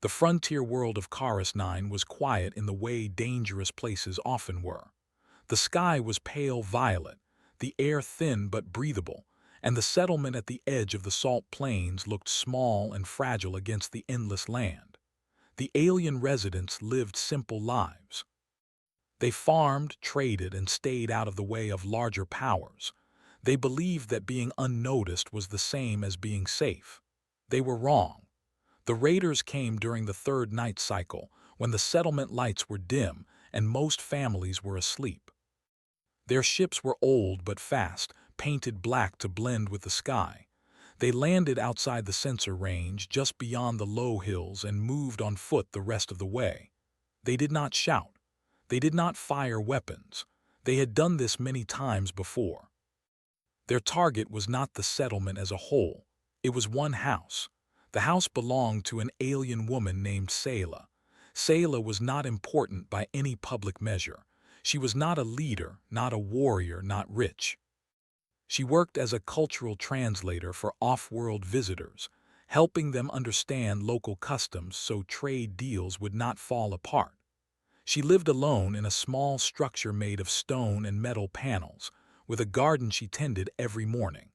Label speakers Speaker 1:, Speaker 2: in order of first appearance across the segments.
Speaker 1: The frontier world of Chorus 9 was quiet in the way dangerous places often were. The sky was pale violet, the air thin but breathable, and the settlement at the edge of the salt plains looked small and fragile against the endless land. The alien residents lived simple lives. They farmed, traded, and stayed out of the way of larger powers. They believed that being unnoticed was the same as being safe. They were wrong. The raiders came during the third night cycle, when the settlement lights were dim and most families were asleep. Their ships were old but fast, painted black to blend with the sky. They landed outside the sensor range, just beyond the low hills, and moved on foot the rest of the way. They did not shout. They did not fire weapons. They had done this many times before. Their target was not the settlement as a whole. It was one house. The house belonged to an alien woman named Sayla. Sayla was not important by any public measure. She was not a leader, not a warrior, not rich. She worked as a cultural translator for off-world visitors, helping them understand local customs so trade deals would not fall apart. She lived alone in a small structure made of stone and metal panels, with a garden she tended every morning.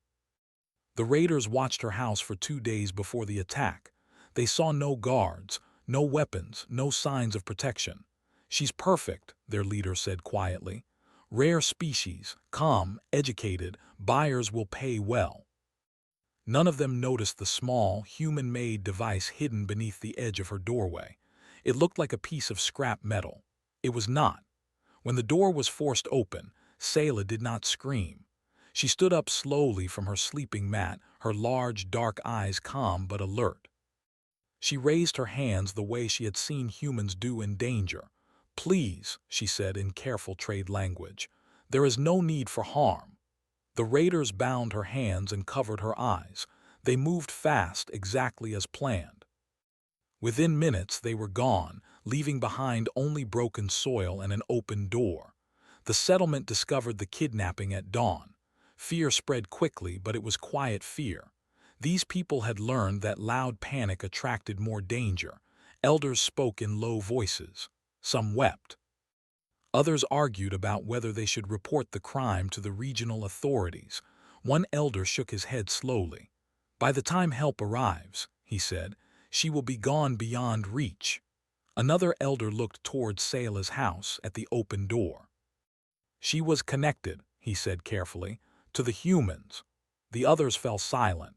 Speaker 1: The raiders watched her house for 2 days before the attack. They saw no guards, no weapons, no signs of protection. "She's perfect," their leader said quietly. "Rare species, calm, educated, buyers will pay well." None of them noticed the small, human-made device hidden beneath the edge of her doorway. It looked like a piece of scrap metal. It was not. When the door was forced open, Sayla did not scream. She stood up slowly from her sleeping mat, her large, dark eyes calm but alert. She raised her hands the way she had seen humans do in danger. "Please," she said in careful trade language, "there is no need for harm." The raiders bound her hands and covered her eyes. They moved fast, exactly as planned. Within minutes they were gone, leaving behind only broken soil and an open door. The settlement discovered the kidnapping at dawn. Fear spread quickly, but it was quiet fear. These people had learned that loud panic attracted more danger. Elders spoke in low voices. Some wept. Others argued about whether they should report the crime to the regional authorities. One elder shook his head slowly. "By the time help arrives," he said, "she will be gone beyond reach." Another elder looked toward Sayla's house at the open door. "She was connected," he said carefully, "to the humans." The others fell silent.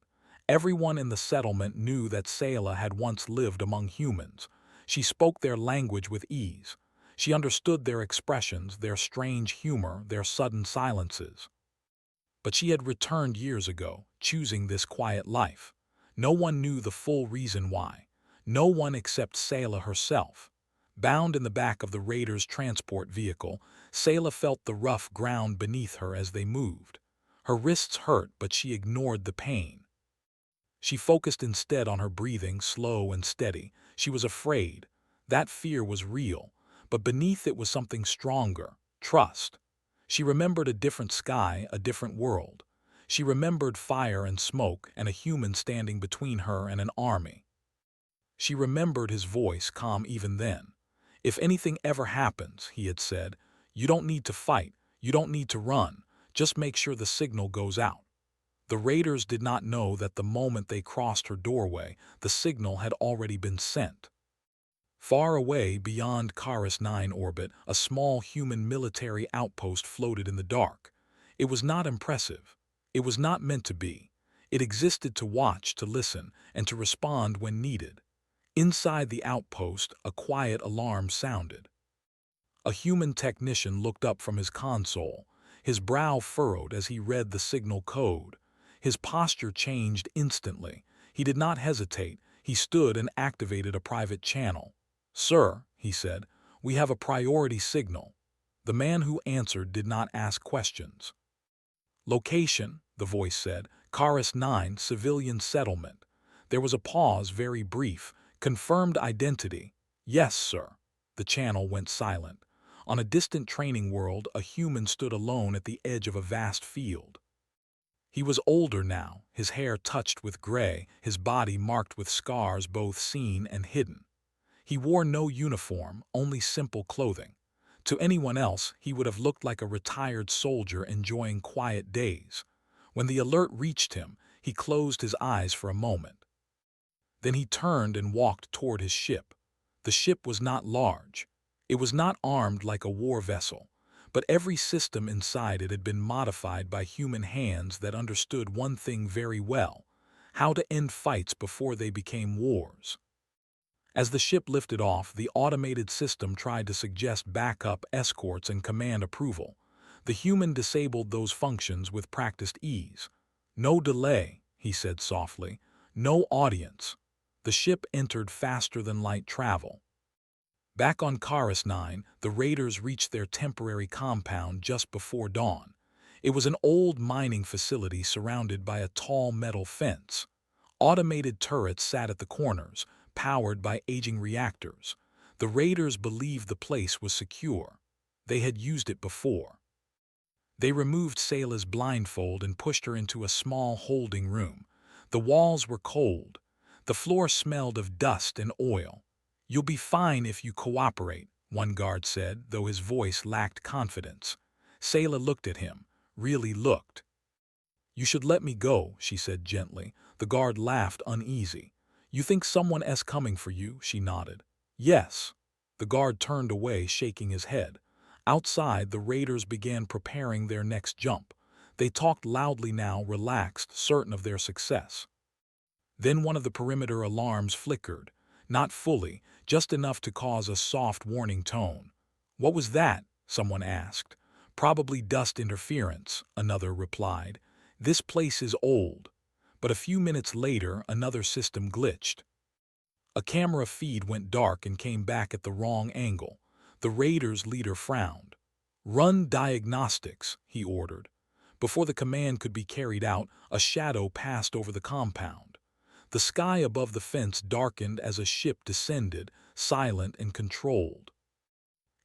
Speaker 1: Everyone in the settlement knew that Sayla had once lived among humans. She spoke their language with ease. She understood their expressions, their strange humor, their sudden silences. But she had returned years ago, choosing this quiet life. No one knew the full reason why. No one except Sayla herself. Bound in the back of the raiders' transport vehicle, Sayla felt the rough ground beneath her as they moved. Her wrists hurt, but she ignored the pain. She focused instead on her breathing, slow and steady. She was afraid. That fear was real, but beneath it was something stronger, trust. She remembered a different sky, a different world. She remembered fire and smoke and a human standing between her and an army. She remembered his voice, calm even then. "If anything ever happens," he had said, "you don't need to fight, you don't need to run, just make sure the signal goes out." The raiders did not know that the moment they crossed her doorway, the signal had already been sent. Far away, beyond Chorus 9 orbit, a small human military outpost floated in the dark. It was not impressive. It was not meant to be. It existed to watch, to listen, and to respond when needed. Inside the outpost, a quiet alarm sounded. A human technician looked up from his console. His brow furrowed as he read the signal code. His posture changed instantly. He did not hesitate. He stood and activated a private channel. "Sir," he said, "we have a priority signal." The man who answered did not ask questions. "Location," the voice said, "Chorus 9, civilian settlement." There was a pause, very brief. "Confirmed identity." "Yes, sir." The channel went silent. On a distant training world, a human stood alone at the edge of a vast field. He was older now, his hair touched with gray, his body marked with scars both seen and hidden. He wore no uniform, only simple clothing. To anyone else, he would have looked like a retired soldier enjoying quiet days. When the alert reached him, he closed his eyes for a moment. Then he turned and walked toward his ship. The ship was not large. It was not armed like a war vessel, but every system inside it had been modified by human hands that understood one thing very well: how to end fights before they became wars. As the ship lifted off, the automated system tried to suggest backup, escorts, and command approval. The human disabled those functions with practiced ease. "No delay," he said softly. "No audience." The ship entered faster than light travel. Back on Karis 9, the raiders reached their temporary compound just before dawn. It was an old mining facility surrounded by a tall metal fence. Automated turrets sat at the corners, powered by aging reactors. The raiders believed the place was secure. They had used it before. They removed Sayla's blindfold and pushed her into a small holding room. The walls were cold. The floor smelled of dust and oil. "You'll be fine if you cooperate," one guard said, though his voice lacked confidence. Sayla looked at him, really looked. "You should let me go," she said gently. The guard laughed, uneasy. "You think someone is coming for you?" She nodded. "Yes." The guard turned away, shaking his head. Outside, the raiders began preparing their next jump. They talked loudly now, relaxed, certain of their success. Then one of the perimeter alarms flickered. Not fully, just enough to cause a soft warning tone. "What was that?" someone asked. "Probably dust interference," another replied. "This place is old." But a few minutes later, another system glitched. A camera feed went dark and came back at the wrong angle. The raiders' leader frowned. "Run diagnostics," he ordered. Before the command could be carried out, a shadow passed over the compound. The sky above the fence darkened as a ship descended, silent and controlled.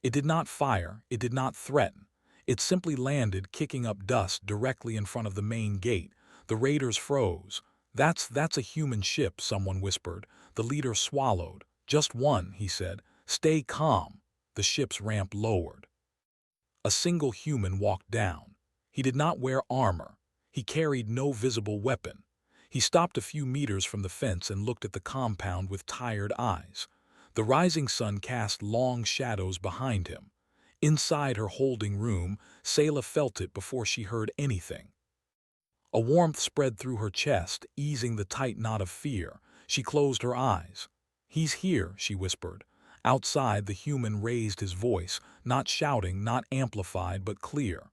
Speaker 1: It did not fire, it did not threaten. It simply landed, kicking up dust directly in front of the main gate. The raiders froze. That's a human ship," someone whispered. The leader swallowed. "Just one," he said. "Stay calm." The ship's ramp lowered. A single human walked down. He did not wear armor. He carried no visible weapon. He stopped a few meters from the fence and looked at the compound with tired eyes. The rising sun cast long shadows behind him. Inside her holding room, Sayla felt it before she heard anything. A warmth spread through her chest, easing the tight knot of fear. She closed her eyes. "He's here," she whispered. Outside, the human raised his voice, not shouting, not amplified, but clear.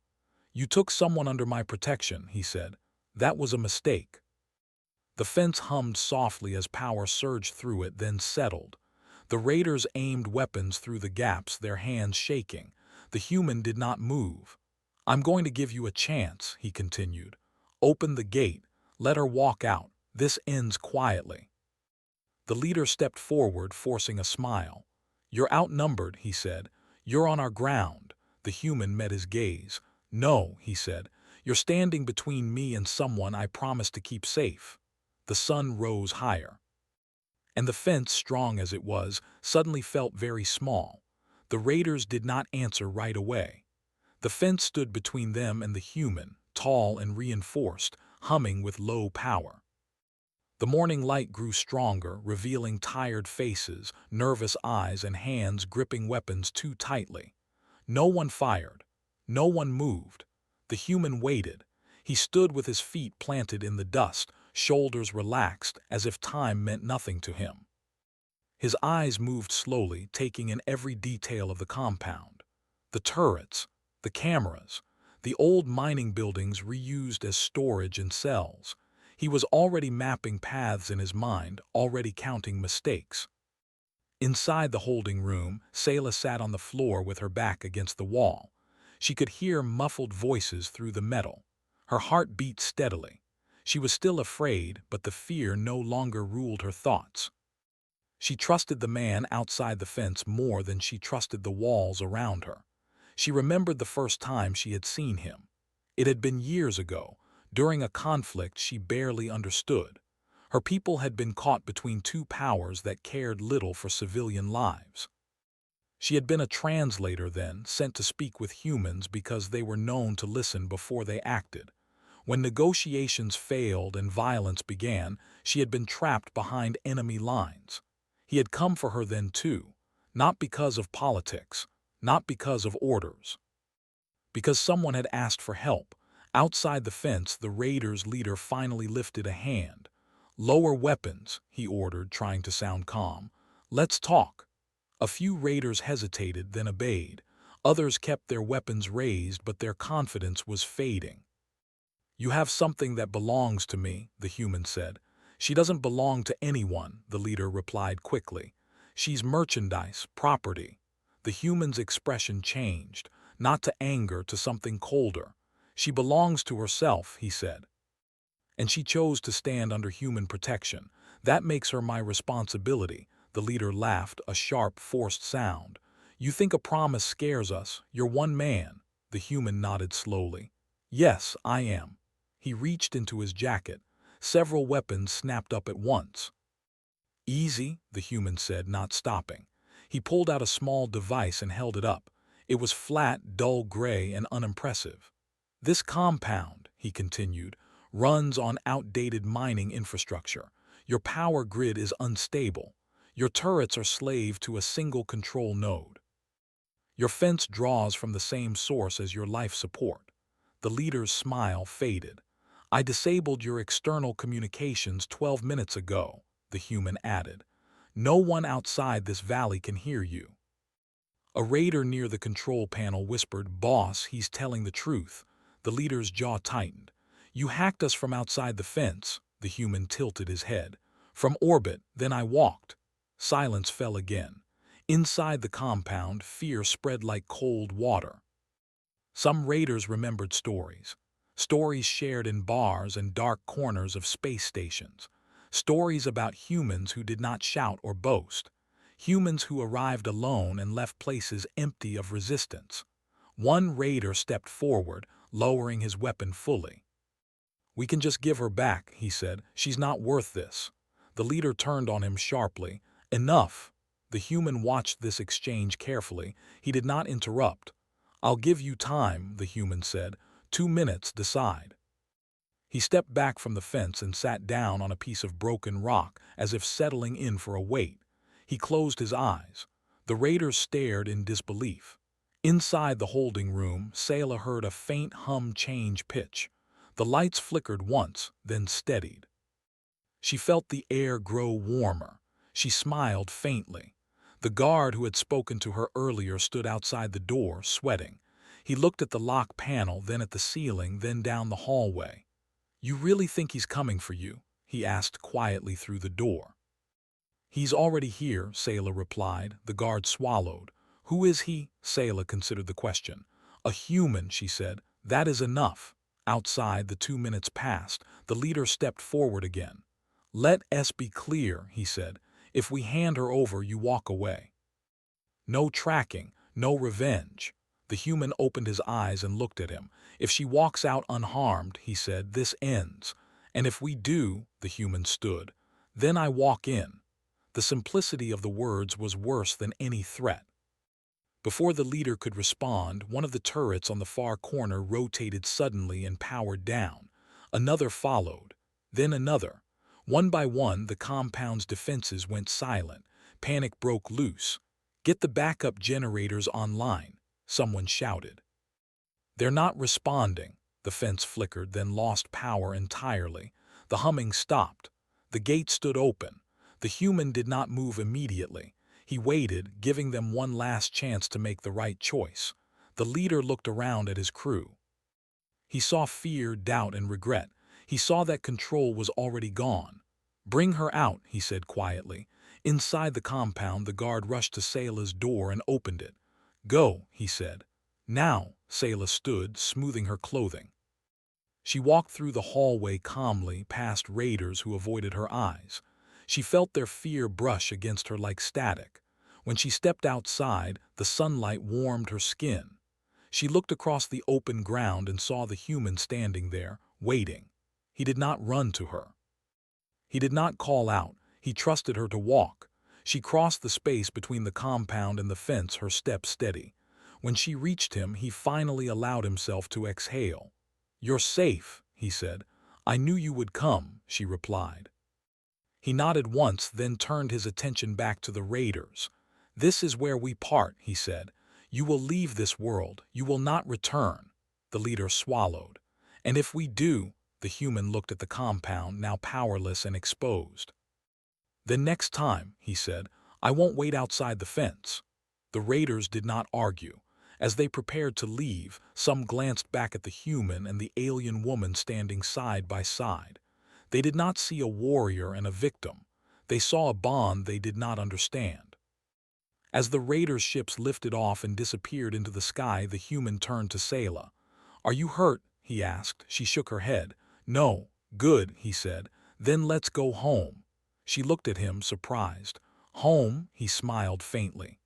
Speaker 1: "You took someone under my protection," he said. "That was a mistake." The fence hummed softly as power surged through it, then settled. The raiders aimed weapons through the gaps, their hands shaking. The human did not move. "I'm going to give you a chance," he continued. "Open the gate. Let her walk out. This ends quietly." The leader stepped forward, forcing a smile. "You're outnumbered," he said. "You're on our ground." The human met his gaze. "No," he said. "You're standing between me and someone I promised to keep safe." The sun rose higher. And the fence, strong as it was, suddenly felt very small. The raiders did not answer right away. The fence stood between them and the human, tall and reinforced, humming with low power. The morning light grew stronger, revealing tired faces, nervous eyes, and hands gripping weapons too tightly. No one fired. No one moved. The human waited. He stood with his feet planted in the dust, shoulders relaxed, as if time meant nothing to him. His eyes moved slowly, taking in every detail of the compound. The turrets, the cameras, the old mining buildings reused as storage and cells. He was already mapping paths in his mind, already counting mistakes. Inside the holding room, Sayla sat on the floor with her back against the wall. She could hear muffled voices through the metal. Her heart beat steadily. She was still afraid, but the fear no longer ruled her thoughts. She trusted the man outside the fence more than she trusted the walls around her. She remembered the first time she had seen him. It had been years ago, during a conflict she barely understood. Her people had been caught between two powers that cared little for civilian lives. She had been a translator then, sent to speak with humans because they were known to listen before they acted. When negotiations failed and violence began, she had been trapped behind enemy lines. He had come for her then too, not because of politics, not because of orders, because someone had asked for help. Outside the fence, the raiders' leader finally lifted a hand. "Lower weapons," he ordered, trying to sound calm. "Let's talk." A few raiders hesitated, then obeyed. Others kept their weapons raised, but their confidence was fading. "You have something that belongs to me," the human said. "She doesn't belong to anyone," the leader replied quickly. "She's merchandise, property." The human's expression changed, not to anger, to something colder. "She belongs to herself," he said. "And she chose to stand under human protection. That makes her my responsibility." The leader laughed, a sharp, forced sound. "You think a promise scares us? You're one man." The human nodded slowly. "Yes, I am." He reached into his jacket. Several weapons snapped up at once. "Easy," the human said, not stopping. He pulled out a small device and held it up. It was flat, dull gray, and unimpressive. "This compound," he continued, "runs on outdated mining infrastructure. Your power grid is unstable. Your turrets are slave to a single control node. Your fence draws from the same source as your life support." The leader's smile faded. "I disabled your external communications 12 minutes ago," the human added. "No one outside this valley can hear you." A raider near the control panel whispered, "Boss, he's telling the truth." The leader's jaw tightened. "You hacked us from outside the fence." The human tilted his head. "From orbit, then I walked." Silence fell again. Inside the compound, fear spread like cold water. Some raiders remembered stories. Stories shared in bars and dark corners of space stations. Stories about humans who did not shout or boast. Humans who arrived alone and left places empty of resistance. One raider stepped forward, lowering his weapon fully. "We can just give her back," he said. "She's not worth this." The leader turned on him sharply. "Enough." The human watched this exchange carefully. He did not interrupt. "I'll give you time," the human said. 2 minutes, decide." He stepped back from the fence and sat down on a piece of broken rock, as if settling in for a wait. He closed his eyes. The raiders stared in disbelief. Inside the holding room, Sayla heard a faint hum change pitch. The lights flickered once, then steadied. She felt the air grow warmer. She smiled faintly. The guard who had spoken to her earlier stood outside the door, sweating. He looked at the lock panel, then at the ceiling, then down the hallway. "You really think he's coming for you?" he asked quietly through the door. "He's already here," Sayla replied. The guard swallowed. "Who is he?" Sayla considered the question. "A human," she said. "That is enough." Outside, the 2 minutes passed. The leader stepped forward again. "Let us be clear," he said. "If we hand her over, you walk away. No tracking, no revenge." The human opened his eyes and looked at him. "If she walks out unharmed," he said, "this ends. And if we do," the human stood, "then I walk in." The simplicity of the words was worse than any threat. Before the leader could respond, one of the turrets on the far corner rotated suddenly and powered down. Another followed, then another. One by one, the compound's defenses went silent. Panic broke loose. "Get the backup generators online," someone shouted. "They're not responding." The fence flickered, then lost power entirely. The humming stopped. The gate stood open. The human did not move immediately. He waited, giving them one last chance to make the right choice. The leader looked around at his crew. He saw fear, doubt, and regret. He saw that control was already gone. "Bring her out," he said quietly. Inside the compound, the guard rushed to Sayla's door and opened it. "Go," he said. "Now." Sayla stood, smoothing her clothing. She walked through the hallway calmly, past raiders who avoided her eyes. She felt their fear brush against her like static. When she stepped outside, the sunlight warmed her skin. She looked across the open ground and saw the human standing there, waiting. He did not run to her. He did not call out. He trusted her to walk. She crossed the space between the compound and the fence, her steps steady. When she reached him, he finally allowed himself to exhale. "You're safe," he said. "I knew you would come," she replied. He nodded once, then turned his attention back to the raiders. "This is where we part," he said. "You will leave this world. You will not return." The leader swallowed. "And if we do," the human looked at the compound, now powerless and exposed. "Then next time," he said, "I won't wait outside the fence." The raiders did not argue. As they prepared to leave, some glanced back at the human and the alien woman standing side by side. They did not see a warrior and a victim. They saw a bond they did not understand. As the raiders' ships lifted off and disappeared into the sky, the human turned to Sayla. "Are you hurt?" he asked. She shook her head. "No." "Good," he said. "Then let's go home." She looked at him, surprised. "Home?" He smiled faintly.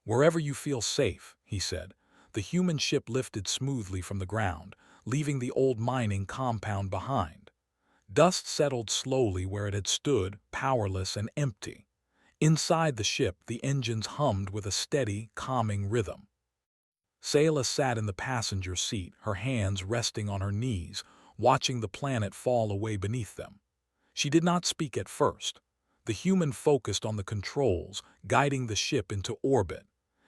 Speaker 1: "Wherever you feel safe," he said. The human ship lifted smoothly from the ground, leaving the old mining compound behind. Dust settled slowly where it had stood, powerless and empty. Inside the ship, the engines hummed with a steady, calming rhythm. Sayla sat in the passenger seat, her hands resting on her knees, watching the planet fall away beneath them. She did not speak at first. The human focused on the controls, guiding the ship into orbit.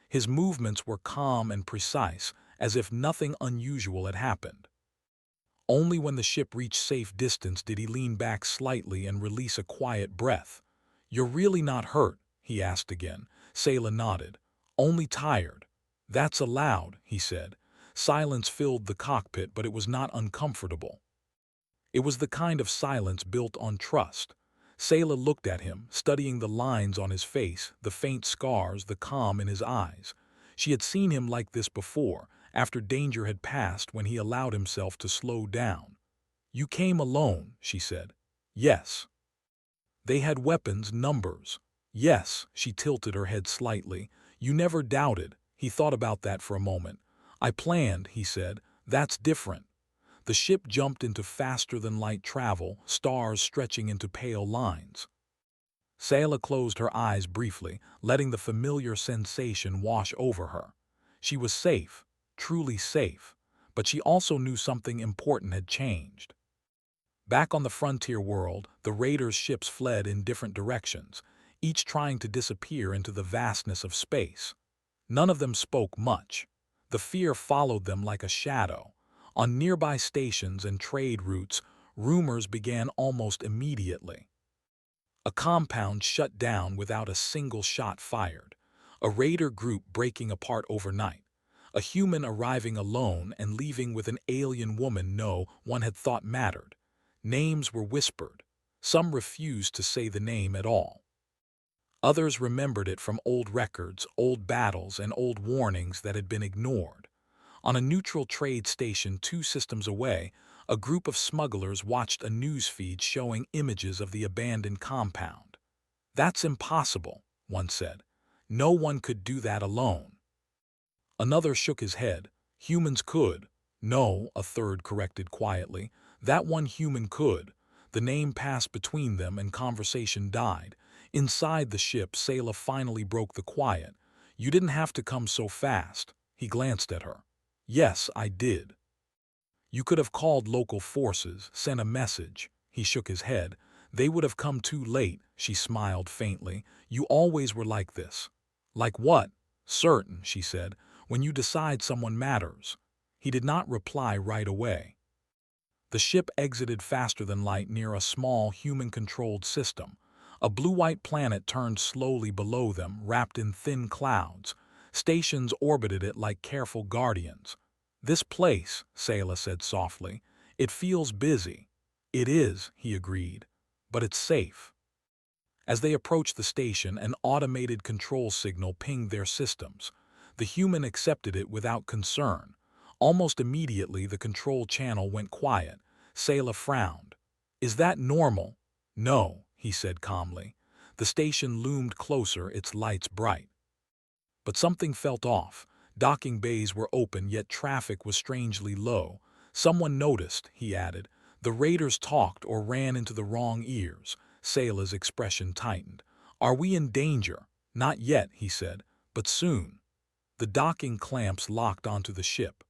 Speaker 1: His movements were calm and precise, as if nothing unusual had happened. Only when the ship reached safe distance did he lean back slightly and release a quiet breath. "You're really not hurt?" he asked again. Sayla nodded. "Only tired." "That's allowed," he said. Silence filled the cockpit, but it was not uncomfortable. It was the kind of silence built on trust. Sayla looked at him, studying the lines on his face, the faint scars, the calm in his eyes. She had seen him like this before, after danger had passed, when he allowed himself to slow down. "You came alone," she said. "Yes." "They had weapons, numbers." "Yes." She tilted her head slightly. "You never doubted." He thought about that for a moment. "I planned," he said. "That's different." The ship jumped into faster-than-light travel, stars stretching into pale lines. Sayla closed her eyes briefly, letting the familiar sensation wash over her. She was safe, truly safe, but she also knew something important had changed. Back on the frontier world, the raiders' ships fled in different directions, each trying to disappear into the vastness of space. None of them spoke much. The fear followed them like a shadow. On nearby stations and trade routes, rumors began almost immediately. A compound shut down without a single shot fired. A raider group breaking apart overnight. A human arriving alone and leaving with an alien woman no one had thought mattered. Names were whispered. Some refused to say the name at all. Others remembered it from old records, old battles, and old warnings that had been ignored. On a neutral trade station 2 systems away, a group of smugglers watched a news feed showing images of the abandoned compound. "That's impossible," one said. "No one could do that alone." Another shook his head. "Humans could." "No," a third corrected quietly. "That one human could." The name passed between them and conversation died. Inside the ship, Sayla finally broke the quiet. "You didn't have to come so fast." He glanced at her. "Yes, I did." "You could have called local forces, sent a message." He shook his head. "They would have come too late." She smiled faintly. "You always were like this." "Like what?" "Certain," she said. "When you decide someone matters." He did not reply right away. The ship exited faster than light near a small human-controlled system. A blue-white planet turned slowly below them, wrapped in thin clouds. Stations orbited it like careful guardians. "This place," Sayla said softly, "it feels busy." "It is," he agreed, "but it's safe." As they approached the station, an automated control signal pinged their systems. The human accepted it without concern. Almost immediately, the control channel went quiet. Sayla frowned. "Is that normal?" "No," he said calmly. The station loomed closer, its lights bright. But something felt off. Docking bays were open, yet traffic was strangely low. "Someone noticed," he added. The raiders talked or ran into the wrong ears. Sayla's expression tightened. "Are we in danger?" "Not yet," he said, "but soon." The docking clamps locked onto the ship.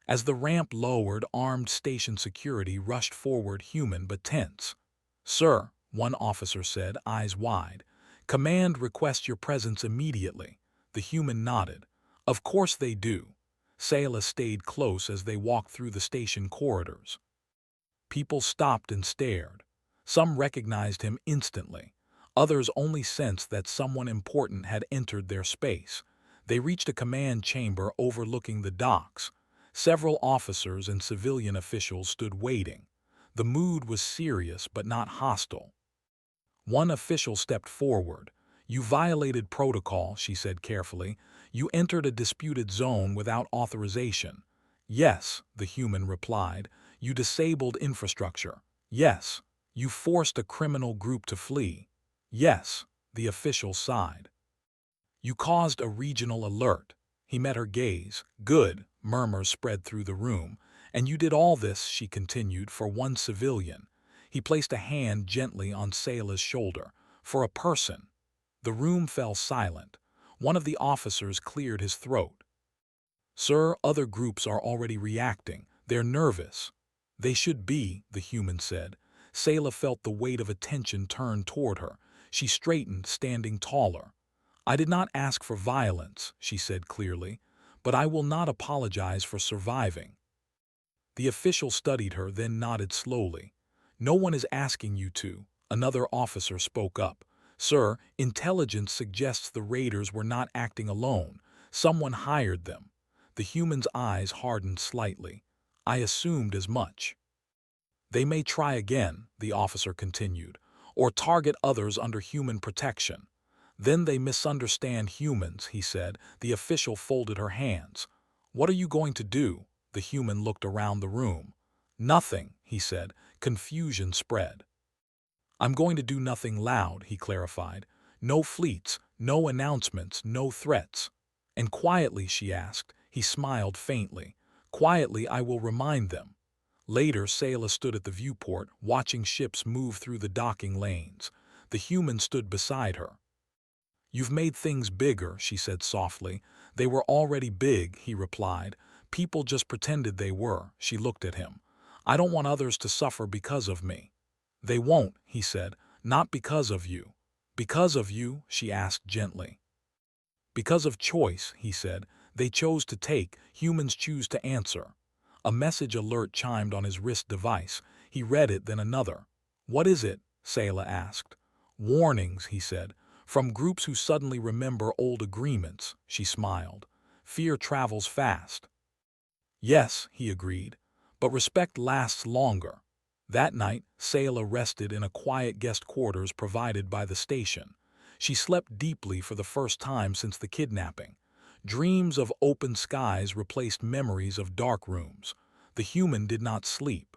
Speaker 1: As the ramp lowered, armed station security rushed forward, human but tense. "Sir," one officer said, eyes wide. "Command requests your presence immediately." The human nodded. "Of course they do." Sayla stayed close as they walked through the station corridors. People stopped and stared. Some recognized him instantly. Others only sensed that someone important had entered their space. They reached a command chamber overlooking the docks. Several officers and civilian officials stood waiting. The mood was serious but not hostile. One official stepped forward. "You violated protocol," she said carefully. "You entered a disputed zone without authorization." "Yes," the human replied. "You disabled infrastructure." "Yes." "You forced a criminal group to flee." "Yes," the official sighed. "You caused a regional alert." He met her gaze. "Good," murmurs spread through the room. "And you did all this," she continued, "for one civilian." He placed a hand gently on Sayla's shoulder. "For a person." The room fell silent. One of the officers cleared his throat. "Sir, other groups are already reacting. They're nervous." "They should be," the human said. Sayla felt the weight of attention turn toward her. She straightened, standing taller. "I did not ask for violence," she said clearly, "but I will not apologize for surviving." The official studied her, then nodded slowly. "No one is asking you to." Another officer spoke up. "Sir, intelligence suggests the raiders were not acting alone. Someone hired them." The human's eyes hardened slightly. "I assumed as much." "They may try again," the officer continued, "or target others under human protection." "Then they misunderstand humans," he said. The official folded her hands. "What are you going to do?" The human looked around the room. "Nothing," he said. Confusion spread. "I'm going to do nothing loud," he clarified. "No fleets, no announcements, no threats." "And quietly?" she asked. He smiled faintly. "Quietly, I will remind them." Later, Sayla stood at the viewport, watching ships move through the docking lanes. The human stood beside her. "You've made things bigger," she said softly. "They were already big," he replied. "People just pretended they were." She looked at him. "I don't want others to suffer because of me." "They won't," he said. "Not because of you." "Because of you?" she asked gently. "Because of choice," he said. "They chose to take, humans choose to answer." A message alert chimed on his wrist device. He read it, then another. "What is it?" Sayla asked. "Warnings," he said. "From groups who suddenly remember old agreements." She smiled. "Fear travels fast." "Yes," he agreed. "But respect lasts longer." That night, Sayla rested in a quiet guest quarters provided by the station. She slept deeply for the first time since the kidnapping. Dreams of open skies replaced memories of dark rooms. The human did not sleep.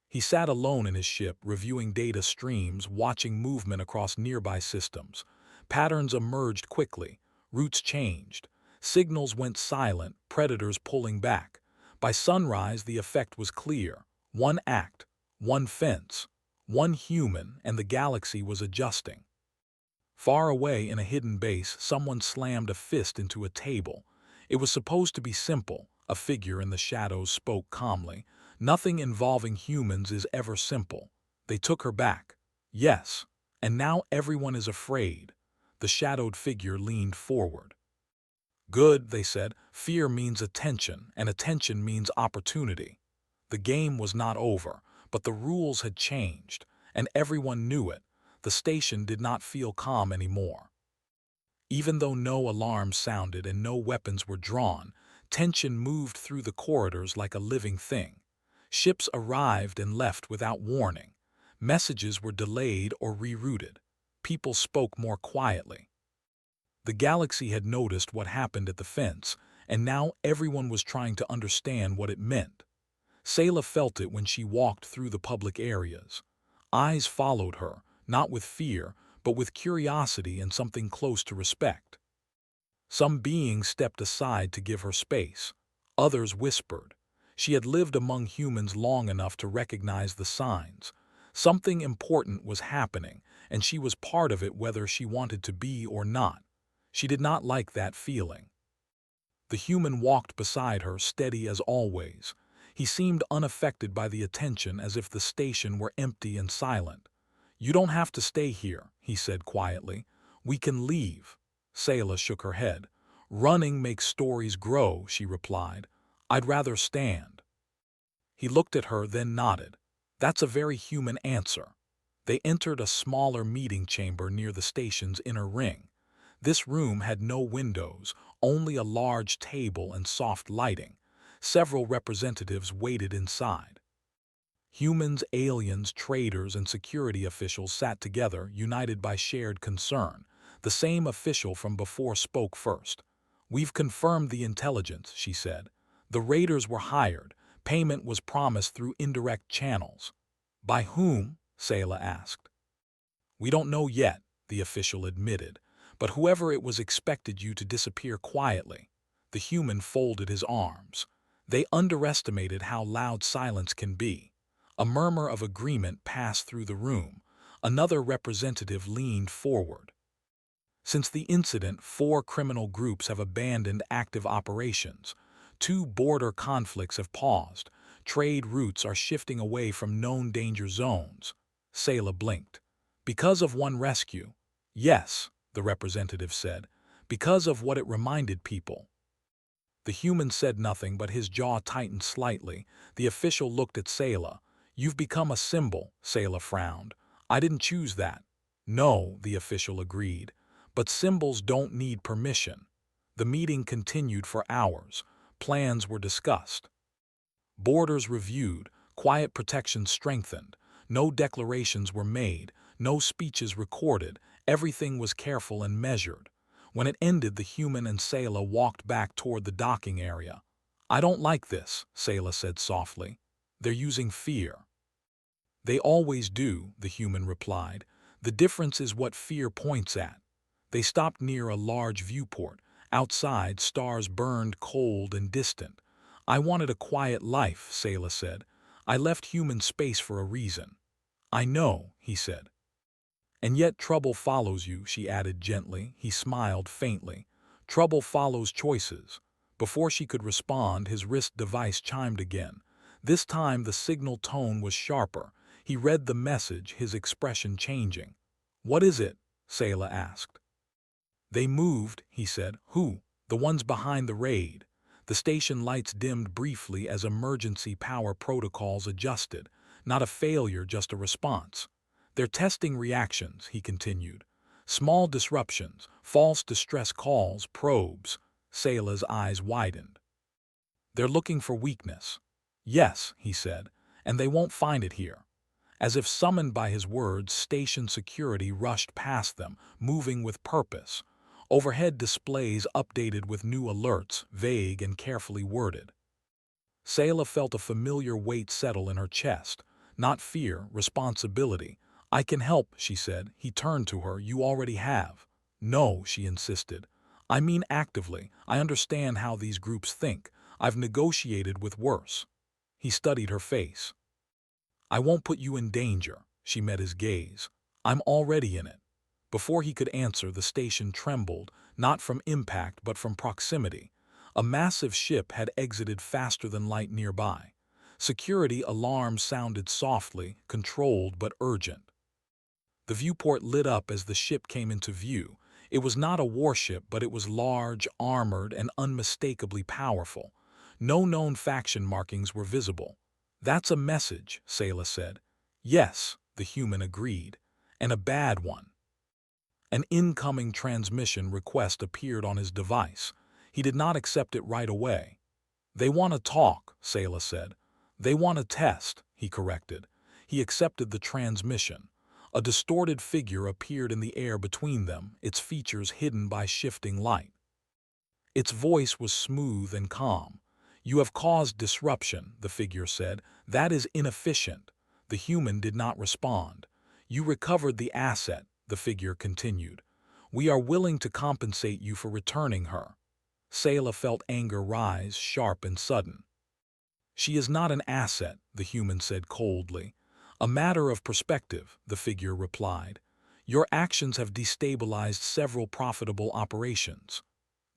Speaker 1: He sat alone in his ship, reviewing data streams, watching movement across nearby systems. Patterns emerged quickly. Routes changed. Signals went silent, predators pulling back. By sunrise, the effect was clear. One act, one fence, one human, and the galaxy was adjusting. Far away in a hidden base, someone slammed a fist into a table. It was supposed to be simple. A figure in the shadows spoke calmly. "Nothing involving humans is ever simple." They took her back. "Yes. And now everyone is afraid." The shadowed figure leaned forward. "Good," they said. "Fear means attention, and attention means opportunity." The game was not over, but the rules had changed, and everyone knew it. The station did not feel calm anymore. Even though no alarms sounded and no weapons were drawn, tension moved through the corridors like a living thing. Ships arrived and left without warning. Messages were delayed or rerouted. People spoke more quietly. The galaxy had noticed what happened at the fence, and now everyone was trying to understand what it meant. Sayla felt it when she walked through the public areas. Eyes followed her, not with fear, but with curiosity and something close to respect. Some beings stepped aside to give her space. Others whispered. She had lived among humans long enough to recognize the signs. Something important was happening, and she was part of it whether she wanted to be or not. She did not like that feeling. The human walked beside her, steady as always. He seemed unaffected by the attention, as if the station were empty and silent. "You don't have to stay here," he said quietly. "We can leave." Sayla shook her head. "Running makes stories grow," she replied. "I'd rather stand." He looked at her, then nodded. "That's a very human answer." They entered a smaller meeting chamber near the station's inner ring. This room had no windows, only a large table and soft lighting. Several representatives waited inside. Humans, aliens, traders, and security officials sat together, united by shared concern. The same official from before spoke first. "We've confirmed the intelligence," she said. "The raiders were hired. Payment was promised through indirect channels." "By whom?" Sayla asked. "We don't know yet," the official admitted, "but whoever it was expected you to disappear quietly." The human folded his arms. They underestimated how loud silence can be. A murmur of agreement passed through the room. Another representative leaned forward. "Since the incident, 4 criminal groups have abandoned active operations. 2 border conflicts have paused. Trade routes are shifting away from known danger zones." Sayla blinked. "Because of one rescue?" "Yes," the representative said. "Because of what it reminded people." The human said nothing, but his jaw tightened slightly. The official looked at Sayla. "You've become a symbol," Sayla frowned. "I didn't choose that." "No," the official agreed. "But symbols don't need permission." The meeting continued for hours. Plans were discussed. Borders reviewed, quiet protection strengthened. No declarations were made, no speeches recorded. Everything was careful and measured. When it ended, the human and Sayla walked back toward the docking area. "I don't like this," Sayla said softly. "They're using fear." "They always do," the human replied. "The difference is what fear points at." They stopped near a large viewport. Outside, stars burned cold and distant. "I wanted a quiet life," Sayla said. "I left human space for a reason." "I know," he said. "And yet trouble follows you," she added gently. He smiled faintly. "Trouble follows choices." Before she could respond, his wrist device chimed again. This time the signal tone was sharper. He read the message, his expression changing. "What is it?" Sayla asked. "They moved," he said. "Who?" "The ones behind the raid." The station lights dimmed briefly as emergency power protocols adjusted. Not a failure, just a response. "They're testing reactions," he continued. "Small disruptions, false distress calls, probes." Sayla's eyes widened. "They're looking for weakness." "Yes," he said, "and they won't find it here." As if summoned by his words, station security rushed past them, moving with purpose. Overhead displays updated with new alerts, vague and carefully worded. Sayla felt a familiar weight settle in her chest. Not fear, responsibility. "I can help," she said. He turned to her. "You already have." "No," she insisted. "I mean actively. I understand how these groups think. I've negotiated with worse." He studied her face. "I won't put you in danger." She met his gaze. "I'm already in it." Before he could answer, the station trembled, not from impact but from proximity. A massive ship had exited faster than light nearby. Security alarms sounded softly, controlled but urgent. The viewport lit up as the ship came into view. It was not a warship, but it was large, armored, and unmistakably powerful. No known faction markings were visible. "That's a message," Sayla said. "Yes," the human agreed. "And a bad one." An incoming transmission request appeared on his device. He did not accept it right away. "They want to talk," Sayla said. "They want to test," he corrected. He accepted the transmission. A distorted figure appeared in the air between them, its features hidden by shifting light. Its voice was smooth and calm. "You have caused disruption," the figure said. "That is inefficient." The human did not respond. "You recovered the asset," the figure continued. "We are willing to compensate you for returning her." Sayla felt anger rise, sharp and sudden. She is not an asset, the human said coldly. A matter of perspective, the figure replied. Your actions have destabilized several profitable operations.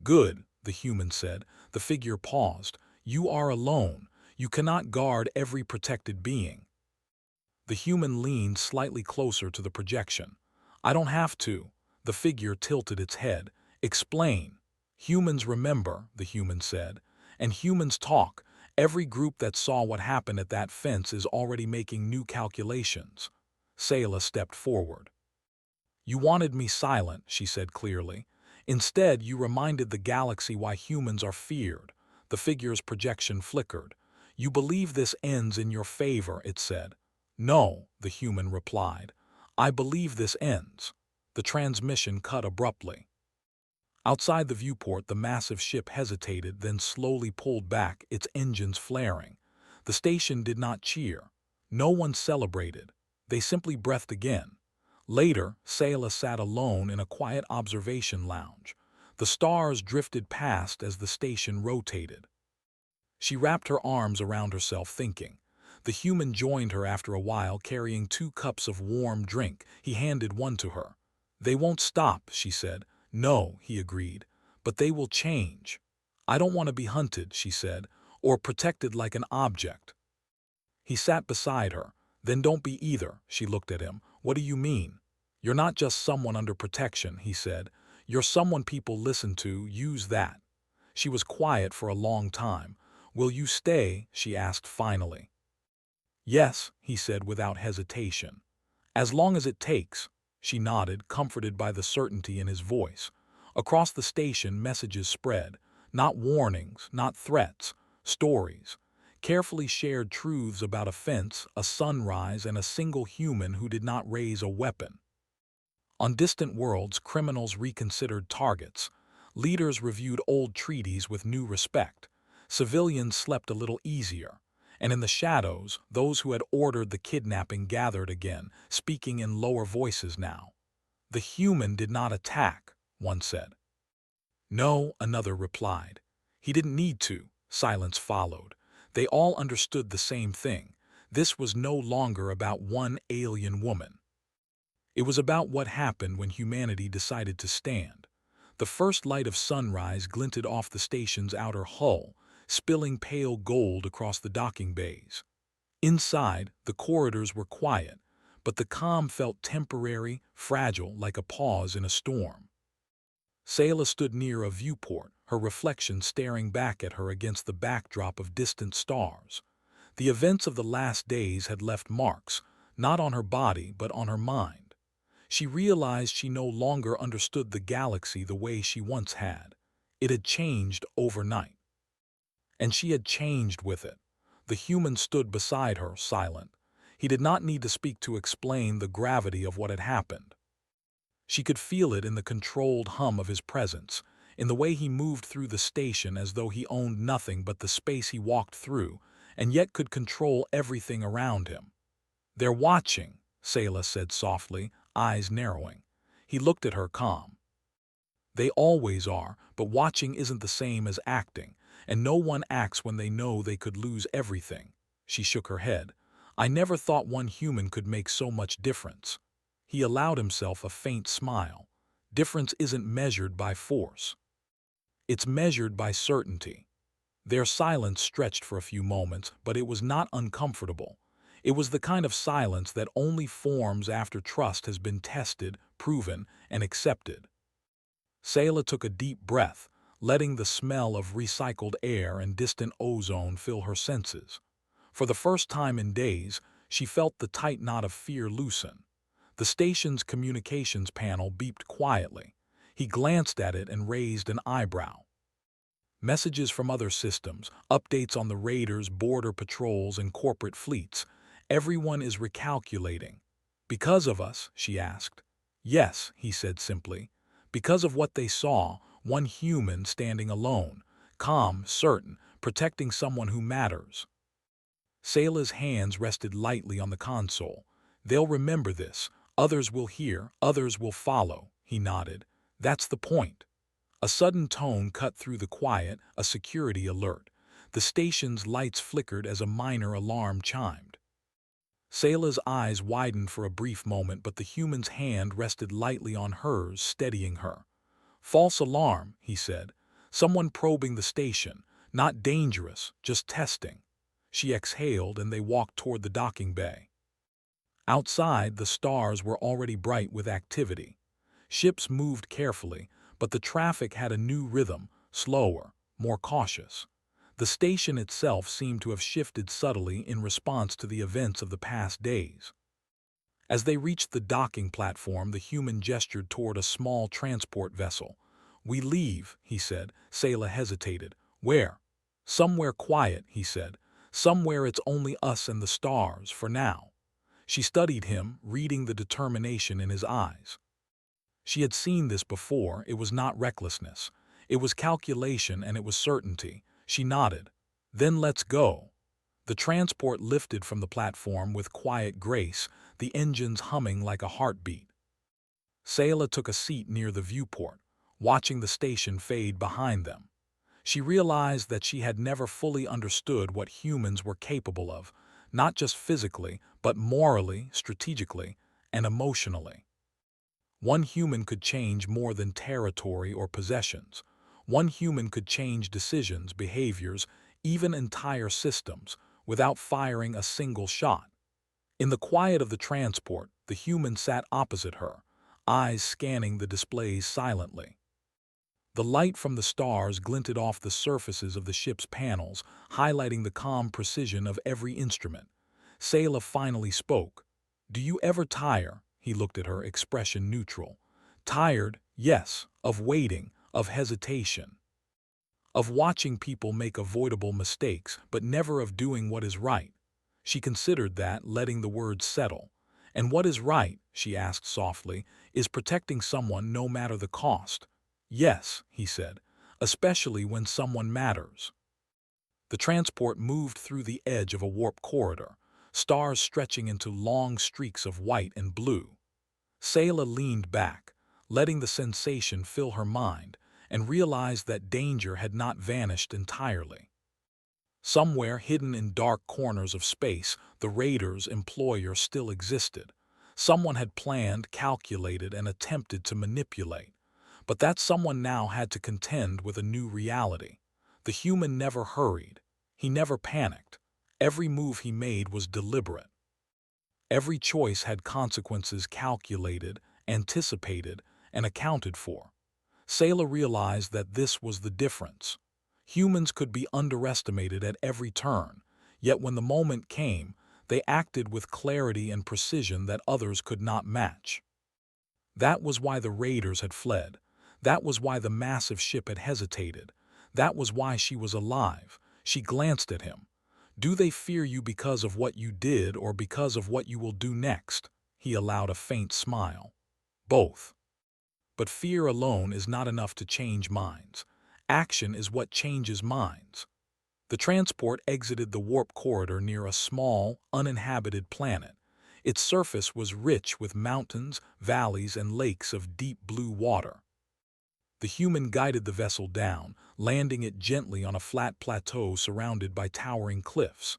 Speaker 1: Good, the human said. The figure paused. You are alone. You cannot guard every protected being. The human leaned slightly closer to the projection. I don't have to. The figure tilted its head. Explain. Humans remember, the human said. And humans talk. Every group that saw what happened at that fence is already making new calculations. Sayla stepped forward. You wanted me silent, she said clearly. Instead, you reminded the galaxy why humans are feared. The figure's projection flickered. You believe this ends in your favor, it said. No, the human replied. I believe this ends. The transmission cut abruptly. Outside the viewport, the massive ship hesitated, then slowly pulled back, its engines flaring. The station did not cheer. No one celebrated. They simply breathed again. Later, Sayla sat alone in a quiet observation lounge. The stars drifted past as the station rotated. She wrapped her arms around herself, thinking. The human joined her after a while, carrying 2 cups of warm drink. He handed one to her. They won't stop, she said. No, he agreed. But they will change. I don't want to be hunted, she said, or protected like an object. He sat beside her. Then don't be either, she looked at him. What do you mean? You're not just someone under protection, he said. You're someone people listen to, use that. She was quiet for a long time. Will you stay? She asked finally. Yes, he said without hesitation. As long as it takes, she nodded, comforted by the certainty in his voice. Across the station, messages spread. Not warnings, not threats, stories. Carefully shared truths about a fence, a sunrise, and a single human who did not raise a weapon. On distant worlds, criminals reconsidered targets. Leaders reviewed old treaties with new respect. Civilians slept a little easier. And in the shadows, those who had ordered the kidnapping gathered again, speaking in lower voices now. The human did not attack, one said. No, another replied. He didn't need to. Silence followed. They all understood the same thing. This was no longer about one alien woman. It was about what happened when humanity decided to stand. The first light of sunrise glinted off the station's outer hull, spilling pale gold across the docking bays. Inside, the corridors were quiet, but the calm felt temporary, fragile, like a pause in a storm. Sayla stood near a viewport, her reflection staring back at her against the backdrop of distant stars. The events of the last days had left marks, not on her body but on her mind. She realized she no longer understood the galaxy the way she once had. It had changed overnight. And she had changed with it. The human stood beside her, silent. He did not need to speak to explain the gravity of what had happened. She could feel it in the controlled hum of his presence, in the way he moved through the station as though he owned nothing but the space he walked through, and yet could control everything around him. They're watching, Sayla said softly, eyes narrowing. He looked at her calm. They always are, but watching isn't the same as acting, and no one acts when they know they could lose everything. She shook her head. I never thought one human could make so much difference. He allowed himself a faint smile. Difference isn't measured by force. It's measured by certainty. Their silence stretched for a few moments, but it was not uncomfortable. It was the kind of silence that only forms after trust has been tested, proven, and accepted. Sayla took a deep breath, letting the smell of recycled air and distant ozone fill her senses. For the first time in days, she felt the tight knot of fear loosen. The station's communications panel beeped quietly. He glanced at it and raised an eyebrow. Messages from other systems, updates on the raiders, border patrols, and corporate fleets. Everyone is recalculating. Because of us, she asked. Yes, he said simply. Because of what they saw, one human standing alone, calm, certain, protecting someone who matters. Sayla's hands rested lightly on the console. They'll remember this. Others will hear, others will follow, he nodded. That's the point. A sudden tone cut through the quiet, a security alert. The station's lights flickered as a minor alarm chimed. Sayla's eyes widened for a brief moment, but the human's hand rested lightly on hers, steadying her. "False alarm," he said. "Someone probing the station. Not dangerous, just testing." She exhaled and they walked toward the docking bay. Outside, the stars were already bright with activity. Ships moved carefully, but the traffic had a new rhythm, slower, more cautious. The station itself seemed to have shifted subtly in response to the events of the past days. As they reached the docking platform, the human gestured toward a small transport vessel. "We leave," he said. Sayla hesitated. "Where?" "Somewhere quiet," he said. "Somewhere it's only us and the stars, for now." She studied him, reading the determination in his eyes. She had seen this before. It was not recklessness. It was calculation, and it was certainty. She nodded. "Then let's go." The transport lifted from the platform with quiet grace, the engines humming like a heartbeat. Sayla took a seat near the viewport, watching the station fade behind them. She realized that she had never fully understood what humans were capable of, not just physically, but morally, strategically, and emotionally. One human could change more than territory or possessions. One human could change decisions, behaviors, even entire systems, without firing a single shot. In the quiet of the transport, the human sat opposite her, eyes scanning the displays silently. The light from the stars glinted off the surfaces of the ship's panels, highlighting the calm precision of every instrument. Sayla finally spoke. "Do you ever tire?" He looked at her, expression neutral. "Tired, yes, of waiting, of hesitation, of watching people make avoidable mistakes, but never of doing what is right." She considered that, letting the words settle. "And what is right," she asked softly, "is protecting someone no matter the cost." "Yes," he said, "especially when someone matters." The transport moved through the edge of a warp corridor, stars stretching into long streaks of white and blue. Sayla leaned back, letting the sensation fill her mind, and realized that danger had not vanished entirely. Somewhere hidden in dark corners of space, the Raiders' employer still existed. Someone had planned, calculated, and attempted to manipulate. But that someone now had to contend with a new reality. The human never hurried. He never panicked. Every move he made was deliberate. Every choice had consequences calculated, anticipated, and accounted for. Sayla realized that this was the difference. Humans could be underestimated at every turn, yet when the moment came, they acted with clarity and precision that others could not match. That was why the raiders had fled. That was why the massive ship had hesitated. That was why she was alive. She glanced at him. "Do they fear you because of what you did or because of what you will do next?" He allowed a faint smile. "Both. But fear alone is not enough to change minds. Action is what changes minds." The transport exited the warp corridor near a small, uninhabited planet. Its surface was rich with mountains, valleys, and lakes of deep blue water. The human guided the vessel down, landing it gently on a flat plateau surrounded by towering cliffs.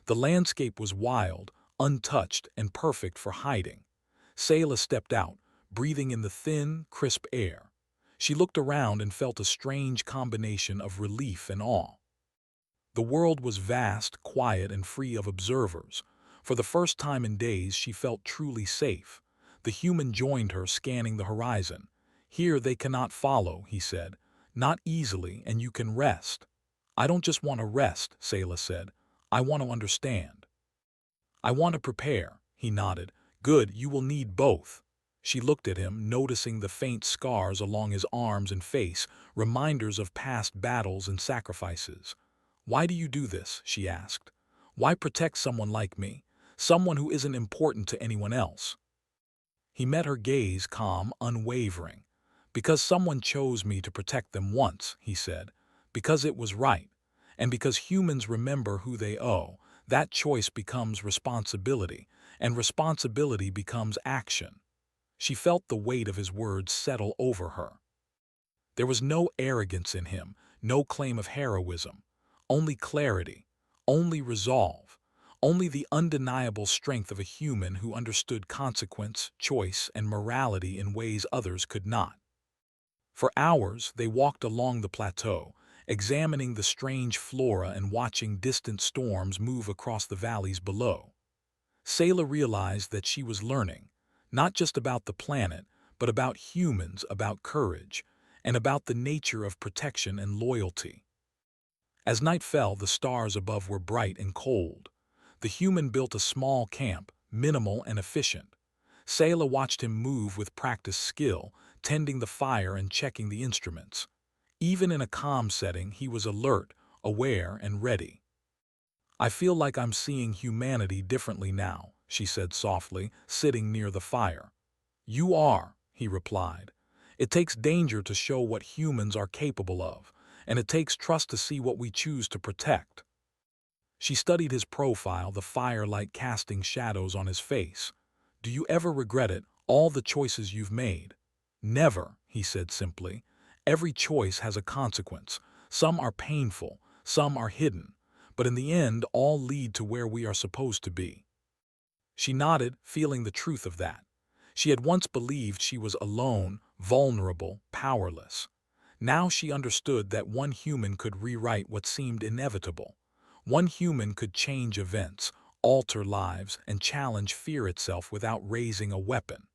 Speaker 1: The landscape was wild, untouched, and perfect for hiding. Sayla stepped out, breathing in the thin, crisp air. She looked around and felt a strange combination of relief and awe. The world was vast, quiet, and free of observers. For the first time in days, she felt truly safe. The human joined her, scanning the horizon. "Here they cannot follow," he said. "Not easily, and you can rest." "I don't just want to rest," Sayla said. "I want to understand. I want to prepare." He nodded. "Good, you will need both." She looked at him, noticing the faint scars along his arms and face, reminders of past battles and sacrifices. "Why do you do this?" she asked. "Why protect someone like me? Someone who isn't important to anyone else?" He met her gaze, calm, unwavering. "Because someone chose me to protect them once," he said. "Because it was right. And because humans remember who they owe, that choice becomes responsibility, and responsibility becomes action." She felt the weight of his words settle over her. There was no arrogance in him, no claim of heroism, only clarity, only resolve, only the undeniable strength of a human who understood consequence, choice, and morality in ways others could not. For hours, they walked along the plateau, examining the strange flora and watching distant storms move across the valleys below. Sayla realized that she was learning, not just about the planet, but about humans, about courage, and about the nature of protection and loyalty. As night fell, the stars above were bright and cold. The human built a small camp, minimal and efficient. Sayla watched him move with practiced skill, tending the fire and checking the instruments. Even in a calm setting, he was alert, aware, and ready. "I feel like I'm seeing humanity differently now," she said softly, sitting near the fire. "You are," he replied. "It takes danger to show what humans are capable of, and it takes trust to see what we choose to protect." She studied his profile, the firelight casting shadows on his face. "Do you ever regret it, all the choices you've made?" "Never," he said simply. "Every choice has a consequence. Some are painful, some are hidden, but in the end all lead to where we are supposed to be." She nodded, feeling the truth of that. She had once believed she was alone, vulnerable, powerless. Now she understood that one human could rewrite what seemed inevitable. One human could change events, alter lives, and challenge fear itself without raising a weapon.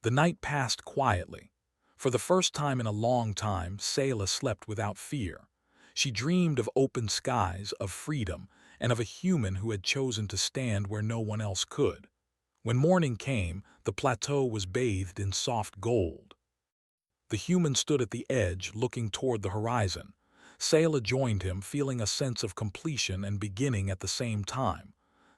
Speaker 1: The night passed quietly. For the first time in a long time, Sayla slept without fear. She dreamed of open skies, of freedom, and of a human who had chosen to stand where no one else could. When morning came, the plateau was bathed in soft gold. The human stood at the edge, looking toward the horizon. Sayla joined him, feeling a sense of completion and beginning at the same time.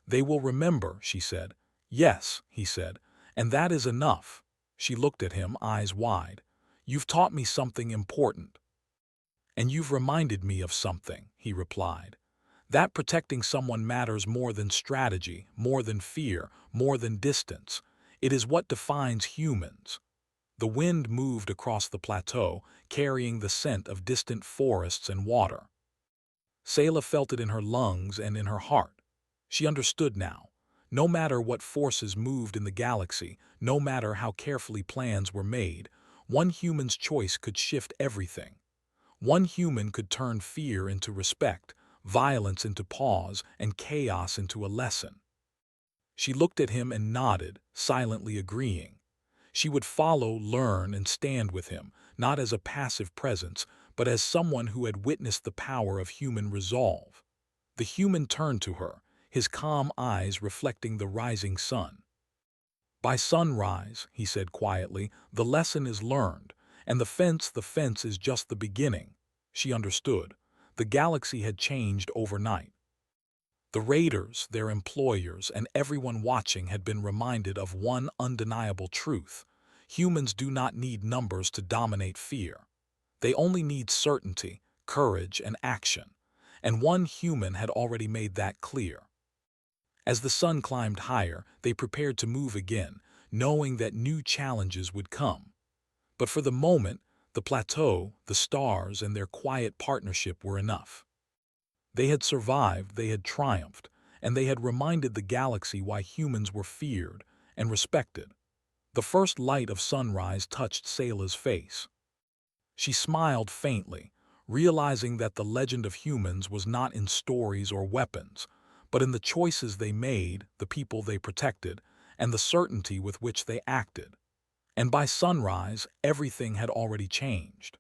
Speaker 1: "They will remember," she said. "Yes," he said, "and that is enough." She looked at him, eyes wide. "You've taught me something important." "And you've reminded me of something," he replied. "That protecting someone matters more than strategy, more than fear, more than distance. It is what defines humans." The wind moved across the plateau, carrying the scent of distant forests and water. Sayla felt it in her lungs and in her heart. She understood now. No matter what forces moved in the galaxy, no matter how carefully plans were made, one human's choice could shift everything. One human could turn fear into respect, violence into pause, and chaos into a lesson. She looked at him and nodded, silently agreeing. She would follow, learn, and stand with him, not as a passive presence, but as someone who had witnessed the power of human resolve. The human turned to her, his calm eyes reflecting the rising sun. "By sunrise," he said quietly, "the lesson is learned, and the fence is just the beginning." She understood. The galaxy had changed overnight. The raiders, their employers, and everyone watching had been reminded of one undeniable truth. Humans do not need numbers to dominate fear. They only need certainty, courage, and action. And one human had already made that clear. As the sun climbed higher, they prepared to move again, knowing that new challenges would come. But for the moment, the plateau, the stars, and their quiet partnership were enough. They had survived, they had triumphed, and they had reminded the galaxy why humans were feared and respected. The first light of sunrise touched Sayla's face. She smiled faintly, realizing that the legend of humans was not in stories or weapons, but in the choices they made, the people they protected, and the certainty with which they acted. And by sunrise, everything had already changed.